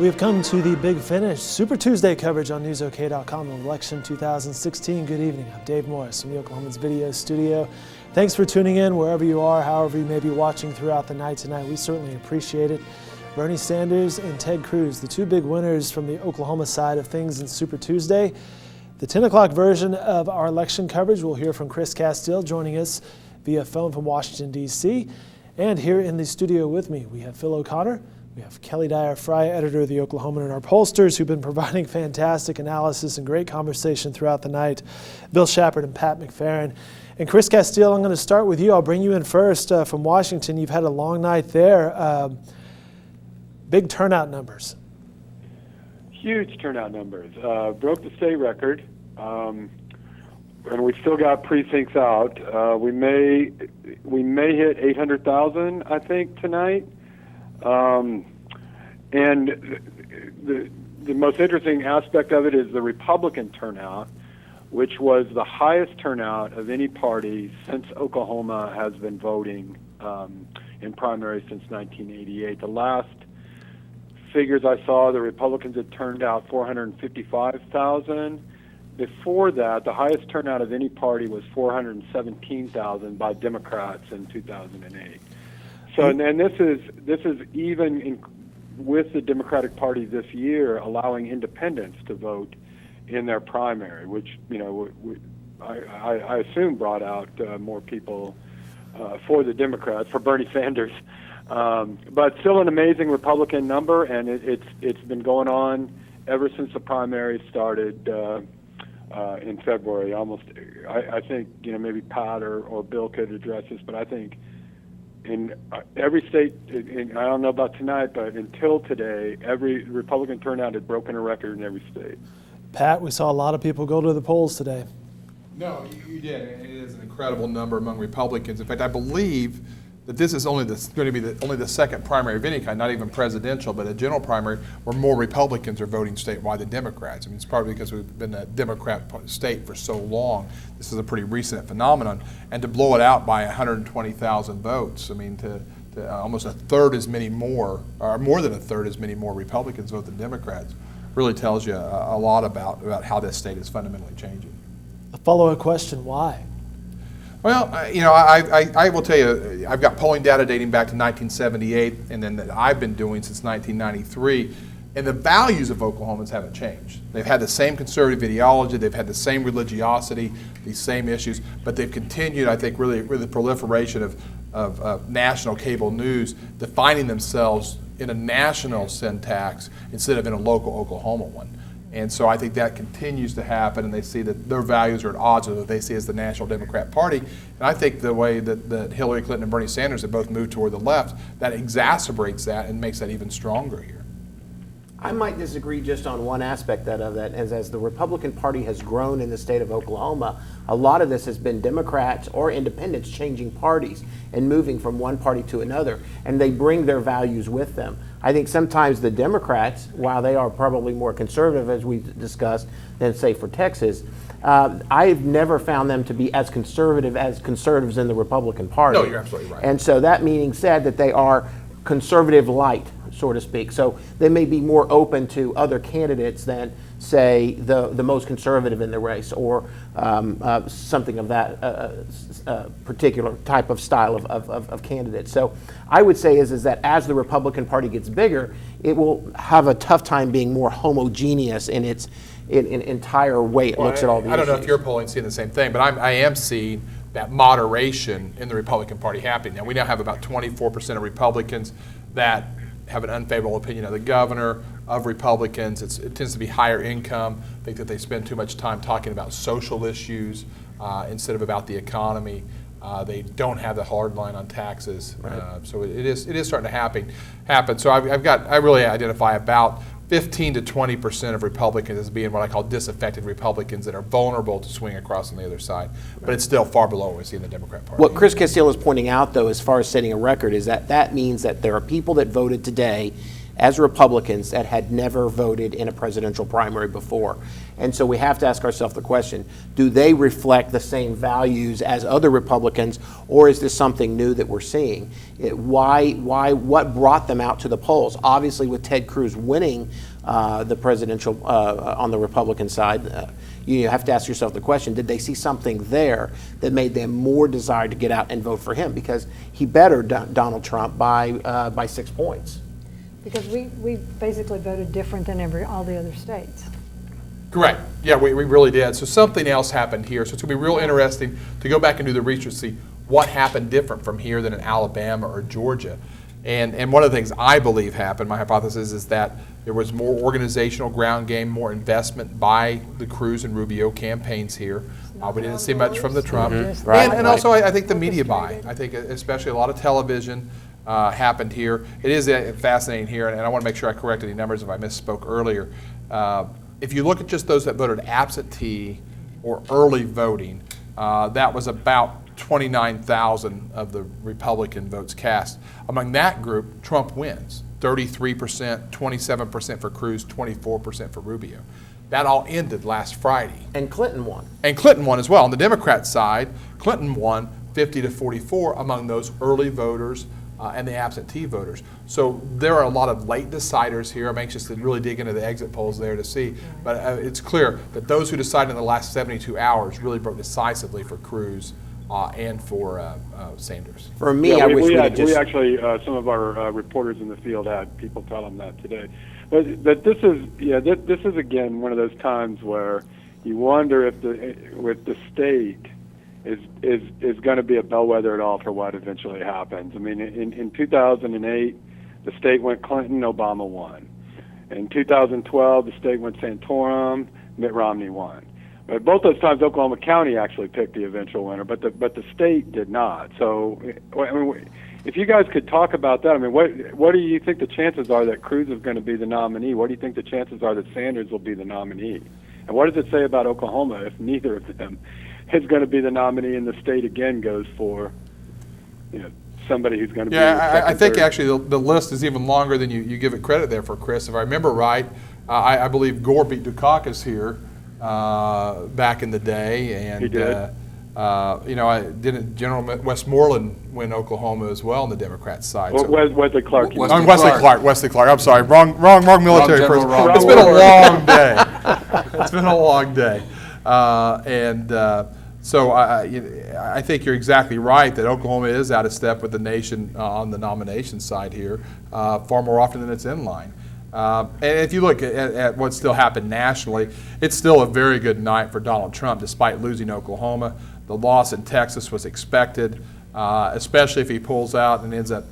We have come to the big finish. Super Tuesday coverage on NewsOK.com of election 2016. Good evening. I'm Dave Morris from the Oklahoman's video studio. Thanks for tuning in wherever you are, however you may be watching throughout the night tonight. We certainly appreciate it. Bernie Sanders and Ted Cruz, the two big winners from the Oklahoma side of things in Super Tuesday. The 10 o'clock version of our election coverage, we'll hear from Chris Casteel joining us via phone from Washington, D.C. And here in the studio with me, we have Phil O'Connor. We have Kelly Dyer-Fry, editor of the Oklahoman, and our pollsters who've been providing fantastic analysis and great conversation throughout the night, Bill Shapard and Pat McFerron. And Chris Casteel, I'm going to start with you. I'll bring you in first from Washington. You've had a long night there. Big turnout numbers. Huge turnout numbers. Broke the state record. And we've still got precincts out. We may hit 800,000, I think, tonight. And the most interesting aspect of it is the Republican turnout, which was the highest turnout of any party since Oklahoma has been voting in primaries since 1988. The last figures I saw, the Republicans had turned out 455,000. Before that, the highest turnout of any party was 417,000 by Democrats in 2008. So, and this is even with the Democratic Party this year allowing independents to vote in their primary, which I assume brought out more people for the Democrats, for Bernie Sanders. But still an amazing Republican number, and it's been going on ever since the primary started in February. Almost, I think maybe Pat or Bill could address this, but I think. In every state, I don't know about tonight, but until today, every Republican turnout had broken a record in every state. Pat, we saw a lot of people go to the polls today. No, you did. It is an incredible number among Republicans. In fact, I believe that this is going to be only the second primary of any kind, not even presidential, but a general primary where more Republicans are voting statewide than Democrats. I mean, it's probably because we've been a Democrat state for so long. This is a pretty recent phenomenon. And to blow it out by 120,000 votes, I mean, to almost a third as many more, or more than a third as many more Republicans vote than Democrats, really tells you a lot about how this state is fundamentally changing. A follow-up question, why? Well, I will tell you, I've got polling data dating back to 1978, and then that I've been doing since 1993, and the values of Oklahomans haven't changed. They've had the same conservative ideology, they've had the same religiosity, these same issues, but they've continued, I think, really the proliferation of national cable news defining themselves in a national syntax instead of in a local Oklahoma one. And so I think that continues to happen, and they see that their values are at odds with what they see as the National Democrat Party. And I think the way that Hillary Clinton and Bernie Sanders have both moved toward the left, that exacerbates that and makes that even stronger here. I might disagree just on one aspect of that, as the Republican Party has grown in the state of Oklahoma, a lot of this has been Democrats or independents changing parties and moving from one party to another, and they bring their values with them. I think sometimes the Democrats, while they are probably more conservative, as we discussed, than say for Texas, I've never found them to be as conservatives in the Republican Party. No, you're absolutely right. And so that meaning said that they are conservative light, so to speak. So they may be more open to other candidates than, say, the most conservative in the race, or something of that particular type of style of candidate. So I would say is that as the Republican Party gets bigger, it will have a tough time being more homogeneous in its entire way it looks at all the issues. I don't know if your polling seeing the same thing, but I am seeing that moderation in the Republican Party happening. Now, we now have about 24% of Republicans that have an unfavorable opinion of the governor, of Republicans. It tends to be higher income. I think that they spend too much time talking about social issues instead of about the economy. They don't have the hard line on taxes. Right. So it is starting to happen. So I really identify about 15 to 20% of Republicans as being what I call disaffected Republicans that are vulnerable to swing across on the other side. But it's still far below what we see in the Democrat Party. What Chris Casteel is pointing out, though, as far as setting a record, is that means that there are people that voted today as Republicans that had never voted in a presidential primary before. And so we have to ask ourselves the question, do they reflect the same values as other Republicans, or is this something new that we're seeing? What brought them out to the polls? Obviously, with Ted Cruz winning the presidential on the Republican side, you have to ask yourself the question, did they see something there that made them more desire to get out and vote for him? Because he bettered Donald Trump by 6 points. Because we basically voted different than all the other states. Correct. Yeah, we really did. So something else happened here. So it's going to be real interesting to go back and do the research to see what happened different from here than in Alabama or Georgia. And one of the things I believe happened, my hypothesis, is that there was more organizational ground game, more investment by the Cruz and Rubio campaigns here. We didn't see much from the Trump. And also I think the media buy. I think especially a lot of television happened here. It is fascinating here, and I want to make sure I correct any numbers if I misspoke earlier. If you look at just those that voted absentee or early voting, that was about 29,000 of the Republican votes cast. Among that group, Trump wins, 33%, 27% for Cruz, 24% for Rubio. That all ended last Friday. And Clinton won. And Clinton won as well. On the Democrat side, Clinton won 50 to 44 among those early voters and the absentee voters. So there are a lot of late deciders here. I'm anxious to really dig into the exit polls there to see. But it's clear that those who decided in the last 72 hours really broke decisively for Cruz and for Sanders. For me, I wish we actually, some of our reporters in the field had people tell them that today. But this is again one of those times where you wonder if the state is going to be a bellwether at all for what eventually happens. I mean, in 2008, the state went Clinton, Obama won. In 2012, the state went Santorum, Mitt Romney won. But both those times, Oklahoma County actually picked the eventual winner, but the state did not. So, I mean, if you guys could talk about that, I mean, what do you think the chances are that Cruz is going to be the nominee? What do you think the chances are that Sanders will be the nominee? And what does it say about Oklahoma if neither of them is going to be the nominee and the state again goes for, somebody who's going to be second, I think third? actually the list is even longer than you give it credit there for, Chris. If I remember right, I believe Gore beat Dukakis here back in the day, and he did. Didn't General Westmoreland win Oklahoma as well on the Democrat side? Well, Wesley Clark. Wesley Clark. I'm sorry, wrong military person. It's been a long day. It's been a long day, so I think you're exactly right that Oklahoma is out of step with the nation on the nomination side here, far more often than it's in line. And if you look at what still happened nationally, it's still a very good night for Donald Trump, despite losing Oklahoma. The loss in Texas was expected, especially if he pulls out and ends up,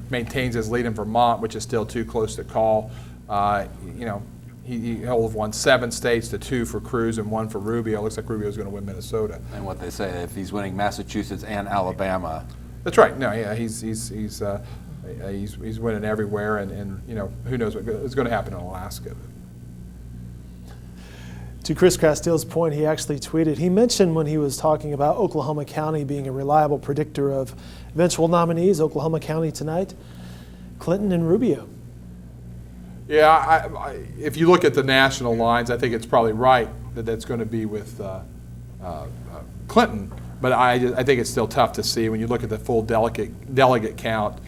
maintains his lead in Vermont, which is still too close to call. He'll have won 7 states to 2 for Cruz and 1 for Rubio. It looks like Rubio's going to win Minnesota. And what they say, if he's winning Massachusetts and Alabama. That's right. No, yeah, he's winning everywhere, and who knows what's going to happen in Alaska. To Chris Casteel's point, he actually tweeted, he mentioned when he was talking about Oklahoma County being a reliable predictor of eventual nominees, Oklahoma County tonight, Clinton and Rubio. Yeah, if you look at the national lines, I think it's probably right that that's going to be with Clinton, but I think it's still tough to see when you look at the full delegate count,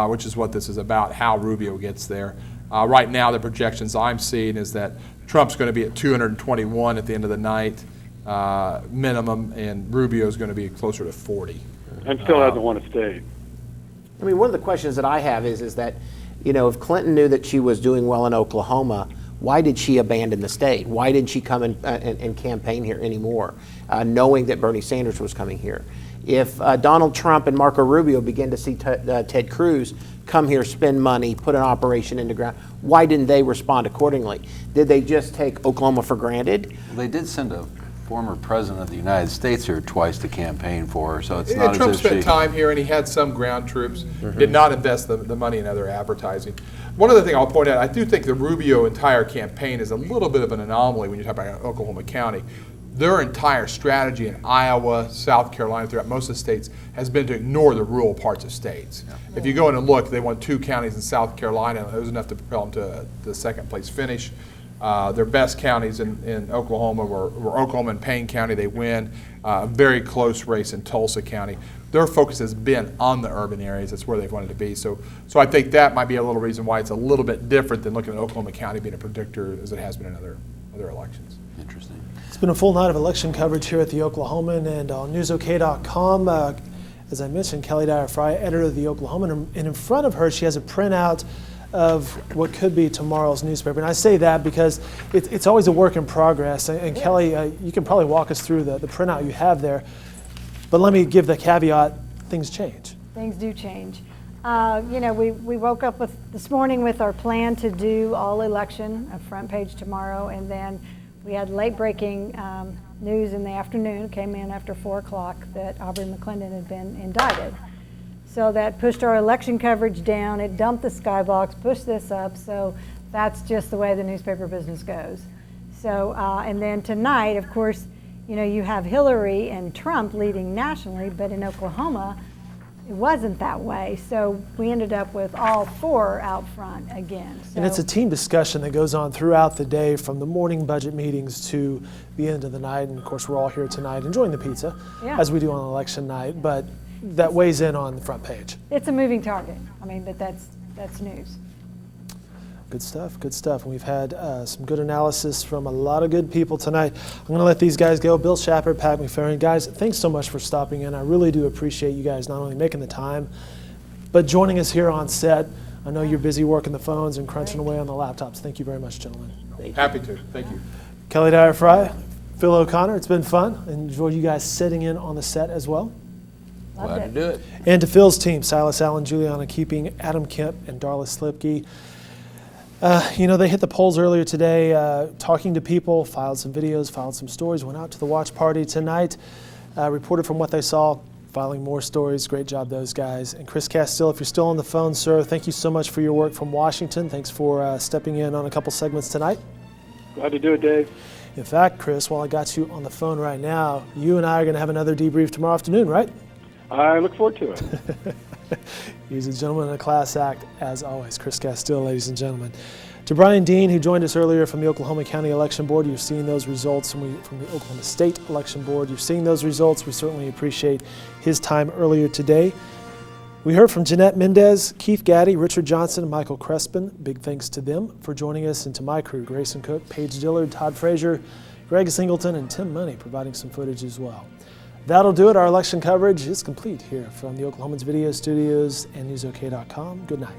which is what this is about, how Rubio gets there. Right now, the projections I'm seeing is that Trump's going to be at 221 at the end of the night, minimum, and Rubio's going to be closer to 40. And still hasn't won a state. I mean, one of the questions that I have is that, if Clinton knew that she was doing well in Oklahoma, why did she abandon the state? Why didn't she come and campaign here anymore, knowing that Bernie Sanders was coming here? If Donald Trump and Marco Rubio begin to see Ted Cruz come here, spend money, put an operation into ground, why didn't they respond accordingly? Did they just take Oklahoma for granted? Well, they did send a former president of the United States here twice to campaign for her, so it's not Trump as if spent time here, and he had some ground troops. Did not invest the money in other advertising. One other thing I'll point out, I do think the Rubio entire campaign is a little bit of an anomaly when you talk about Oklahoma County. their entire strategy in Iowa, South Carolina, throughout most of the states, has been to ignore the rural parts of states. Yeah. If you go in and look, they won 2 counties in South Carolina, and it was enough to propel them to the second place finish. Their best counties in Oklahoma were Oklahoma and Payne County. They win. A very close race in Tulsa County. Their focus has been on the urban areas. That's where they've wanted to be. So I think that might be a little reason why it's a little bit different than looking at Oklahoma County being a predictor as it has been in other elections. Interesting. It's been a full night of election coverage here at the Oklahoman and on newsok.com. As I mentioned, Kelly Dyer Fry, editor of the Oklahoman, and in front of her she has a printout of what could be tomorrow's newspaper. And I say that because it's always a work in progress. And Kelly, you can probably walk us through the printout you have there. But let me give the caveat, things change. Things do change. We woke up this morning with our plan to do all election, a front page tomorrow, and then we had late breaking news in the afternoon, came in after 4 o'clock, that Aubrey McClendon had been indicted. So that pushed our election coverage down, it dumped the skybox, pushed this up, so that's just the way the newspaper business goes. So, and then tonight, of course, you have Hillary and Trump leading nationally, but in Oklahoma, it wasn't that way. So we ended up with all 4 out front again. So, and it's a team discussion that goes on throughout the day, from the morning budget meetings to the end of the night. And of course, we're all here tonight enjoying the pizza, as we do on election night, but that weighs in on the front page. It's a moving target. I mean, but that's news. Good stuff, good stuff. And we've had some good analysis from a lot of good people tonight. I'm going to let these guys go. Bill Shapard, Pat McFerron. Guys, thanks so much for stopping in. I really do appreciate you guys not only making the time, but joining us here on set. I know you're busy working the phones and crunching away on the laptops. Thank you very much, gentlemen. Happy to. Thank you. Kelly Dyer Fry, Phil O'Connor, it's been fun. Enjoy you guys sitting in on the set as well. Glad to do it. And to Phil's team, Silas Allen, Juliana Keeping, Adam Kemp, and Darla Slipke. They hit the polls earlier today, talking to people, filed some videos, filed some stories, went out to the watch party tonight, reported from what they saw, filing more stories. Great job, those guys. And Chris Casteel, if you're still on the phone, sir, thank you so much for your work from Washington. Thanks for stepping in on a couple segments tonight. Glad to do it, Dave. In fact, Chris, while I got you on the phone right now, you and I are going to have another debrief tomorrow afternoon, right? I look forward to it. He's a gentleman in a class act, as always. Chris Casteel, ladies and gentlemen. To Brian Dean, who joined us earlier from the Oklahoma County Election Board, you're seeing those results from the Oklahoma State Election Board. You're seeing those results. We certainly appreciate his time earlier today. We heard from Jeanette Mendez, Keith Gaddy, Richard Johnson, and Michael Crespin. Big thanks to them for joining us, and to my crew, Grayson Cook, Paige Dillard, Todd Frazier, Greg Singleton, and Tim Money, providing some footage as well. That'll do it. Our election coverage is complete here from the Oklahoman's video studios and newsok.com. Good night.